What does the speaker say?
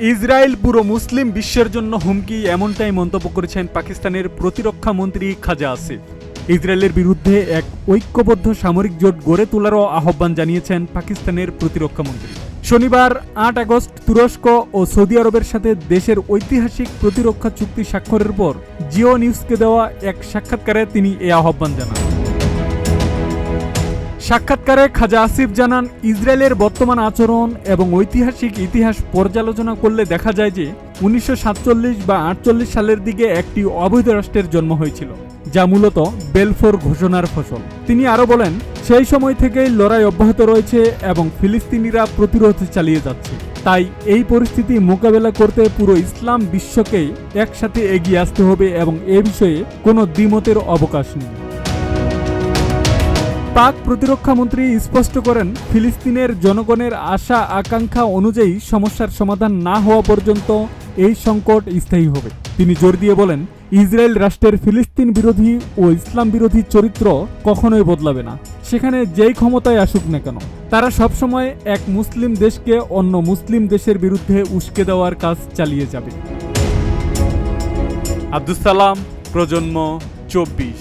Israel পুরো মুসলিম বিশ্বের জন্য হুমকি, এমনটাই মন্তব্য করেছেন পাকিস্তানের প্রতিরক্ষা মন্ত্রী খাজা আসিফ। ইসরায়েলের বিরুদ্ধে এক ঐক্যবদ্ধ সামরিক জোট গড়ে তোলারও আহ্বান জানিয়েছেন পাকিস্তানের প্রতিরক্ষা মন্ত্রী। শনিবার ৮ আগস্ট তুরস্ক ও সৌদি আরবের সাথে দেশের ঐতিহাসিক প্রতিরক্ষা চুক্তি স্বাক্ষরের পর জিও নিউজকে দেওয়া এক সাক্ষাৎকারে তিনি এ আহ্বান জানান। সাক্ষাৎকারে খাজা আসিফ জানান, ইসরায়েলের বর্তমান আচরণ এবং ঐতিহাসিক ইতিহাস পর্যালোচনা করলে দেখা যায় যে 1947 বা 48 সালের দিকে একটি অবৈধ রাষ্ট্রের জন্ম হয়েছিল, যা মূলত বেলফোর ঘোষণার ফসল। তিনি আরও বলেন, সেই সময় থেকেই লড়াই অব্যাহত রয়েছে এবং ফিলিস্তিনিরা প্রতিরোধ চালিয়ে যাচ্ছে। তাই এই পরিস্থিতি মোকাবেলা করতে পুরো ইসলাম বিশ্বকেই একসাথে এগিয়ে আসতে হবে এবং এ বিষয়ে কোনো দ্বিমতের অবকাশ নেই। পাক প্রতিরক্ষা মন্ত্রী স্পষ্ট করেন, ফিলিস্তিনের জনগণের আশা আকাঙ্ক্ষা অনুযায়ী সমস্যার সমাধান না হওয়া পর্যন্ত এই সংকট স্থায়ী হবে। তিনি জোর দিয়ে বলেন, ইসরায়েল রাষ্ট্রের ফিলিস্তিন বিরোধী ও ইসলাম বিরোধী চরিত্র কখনোই বদলাবে না, সেখানে যেই ক্ষমতায় আসুক না কেন। তারা সবসময় এক মুসলিম দেশকে অন্য মুসলিম দেশের বিরুদ্ধে উস্কে দেওয়ার কাজ চালিয়ে যাবে। আব্দুস সালাম, প্রজন্ম 24।